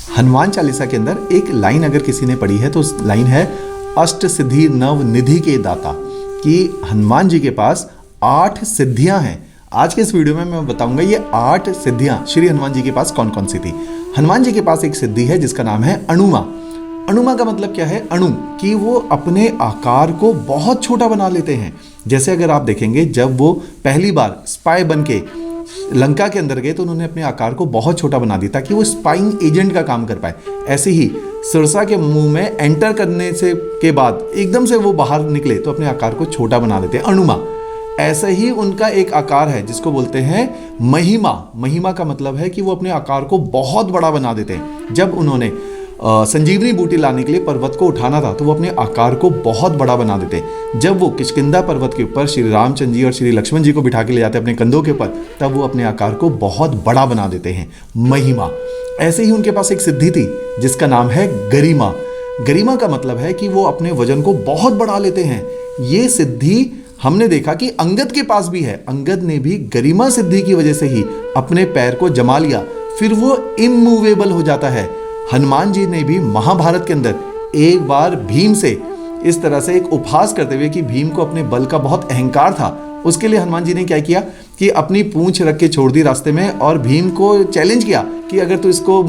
हनुमान चालीसा के अंदर एक लाइन अगर किसी ने पढ़ी है तो उस लाइन है अष्ट सिद्धि नव निधि के दाता, कि हनुमान जी के पास 8 सिद्धियां हैं। आज के इस वीडियो में मैं बताऊंगा ये 8 सिद्धियां श्री हनुमान जी के पास कौन कौन सी थी। हनुमान जी के पास एक सिद्धि है जिसका नाम है अणुमा। अणुमा का मतलब क्या है? अणु, कि वो अपने आकार को बहुत छोटा बना लेते हैं। जैसे अगर आप देखेंगे जब वो पहली बार स्पाई बन के लंका के अंदर गए तो उन्होंने अपने आकार को बहुत छोटा बना दिया ताकि वो स्पाइंग एजेंट का काम कर पाए। ऐसे ही सिरसा के मुंह में एंटर करने से के बाद एकदम से वो बाहर निकले तो अपने आकार को छोटा बना देते हैं, अणुमा। ऐसे ही उनका एक आकार है जिसको बोलते हैं महिमा। महिमा का मतलब है कि वो अपने आकार को बहुत बड़ा बना देते हैं। जब उन्होंने संजीवनी बूटी लाने के लिए पर्वत को उठाना था तो वो अपने आकार को बहुत बड़ा बना देते हैं। जब वो किष्किंधा पर्वत के ऊपर श्री रामचंद्र जी और श्री लक्ष्मण जी को बिठा के ले जाते हैं अपने कंधों के ऊपर, तब वो अपने आकार को बहुत बड़ा बना देते हैं, महिमा। ऐसे ही उनके पास एक सिद्धि थी जिसका नाम है गरिमा। गरिमा का मतलब है कि वो अपने वजन को बहुत बढ़ा लेते हैं। ये सिद्धि हमने देखा कि अंगद के पास भी है। अंगद ने भी गरिमा सिद्धि की वजह से ही अपने पैर को जमा लिया, फिर वो इमूवेबल हो जाता है। हनुमान जी ने भी महाभारत के अंदर एक बार भीम से इस तरह से एक उपहास करते हुए कि भीम को अपने बल का बहुत अहंकार था, उसके लिए हनुमान जी ने क्या किया कि अपनी पूंछ रख के छोड़ दी रास्ते में और भीम को चैलेंज किया कि अगर तू इसको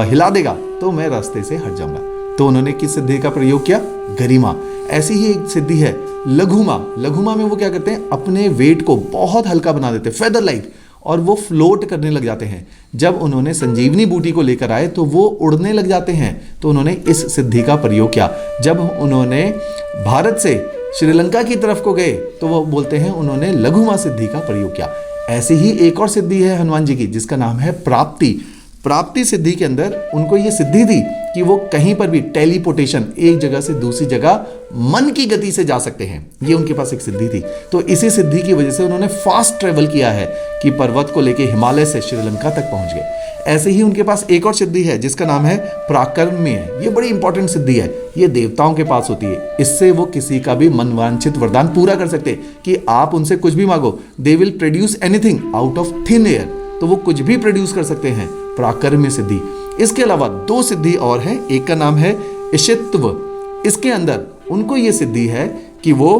हिला देगा तो मैं रास्ते से हट जाऊंगा। तो उन्होंने किस सिद्धि का प्रयोग किया? गरिमा। ऐसी ही एक सिद्धि है लघुमा। लघुमा में वो क्या करते हैं? अपने वेट को बहुत हल्का बना देते हैं, फेदर लाइट, और वो फ्लोट करने लग जाते हैं। जब उन्होंने संजीवनी बूटी को लेकर आए तो वो उड़ने लग जाते हैं, तो उन्होंने इस सिद्धि का प्रयोग किया। जब उन्होंने भारत से श्रीलंका की तरफ को गए तो वो बोलते हैं उन्होंने लघुमा सिद्धि का प्रयोग किया। ऐसी ही एक और सिद्धि है हनुमान जी की जिसका नाम है प्राप्ति। प्राप्ति सिद्धि के अंदर उनको ये सिद्धि थी कि वो कहीं पर भी टेलीपोर्टेशन, एक जगह से दूसरी जगह मन की गति से जा सकते हैं। ये उनके पास एक सिद्धि थी। तो इसी सिद्धि की वजह से उन्होंने फास्ट ट्रेवल किया है कि पर्वत को लेके हिमालय से श्रीलंका तक पहुंच गए। ऐसे ही उनके पास एक और सिद्धि है जिसका नाम है प्राकर्म्य। ये बड़ी इंपॉर्टेंट सिद्धि है, ये देवताओं के पास होती है। इससे वो किसी का भी मनवांछित वरदान पूरा कर सकते हैं कि आप उनसे कुछ भी मांगो, they will produce anything out of thin air. तो वो कुछ भी प्रोड्यूस कर सकते हैं, प्राकर्म्य सिद्धि। इसके अलावा 2 सिद्धि और हैं। एक का नाम है ईशित्व। इसके अंदर उनको ये सिद्धि है कि वो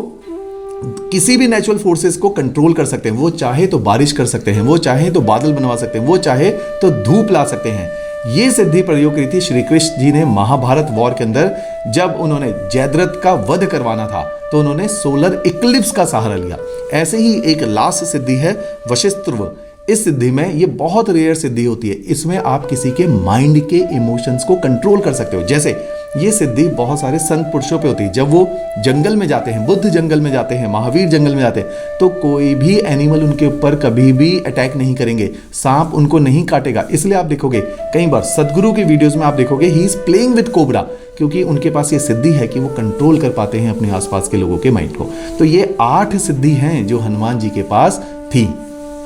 किसी भी नेचुरल फोर्सेस को कंट्रोल कर सकते हैं। वो चाहे तो बारिश कर सकते हैं, वो चाहे तो बादल बनवा सकते हैं, वो चाहे तो धूप ला सकते हैं। ये सिद्धि प्रयोग करी थी श्री कृष्ण जी ने महाभारत वॉर के अंदर। जब उन्होंने जयद्रथ का वध करवाना था तो उन्होंने सोलर इक्लिप्स का सहारा लिया। ऐसे ही एक लास्ट सिद्धि है वशिष्ठत्व। इस सिद्धि में ये बहुत रेयर सिद्धि होती है। इसमें आप किसी के माइंड के इमोशंस को कंट्रोल कर सकते हो। जैसे ये सिद्धि बहुत सारे संत पुरुषों पे होती है। जब वो जंगल में जाते हैं, बुद्ध जंगल में जाते हैं, महावीर जंगल में जाते हैं, तो कोई भी एनिमल उनके ऊपर कभी भी अटैक नहीं करेंगे, सांप उनको नहीं काटेगा। इसलिए आप देखोगे कई बार सदगुरु की वीडियोस में आप देखोगे he is playing with cobra, क्योंकि उनके पास ये सिद्धि है कि वो कंट्रोल कर पाते हैं अपने आसपास के लोगों के माइंड को। तो ये 8 सिद्धि हैं जो हनुमान जी के पास थी।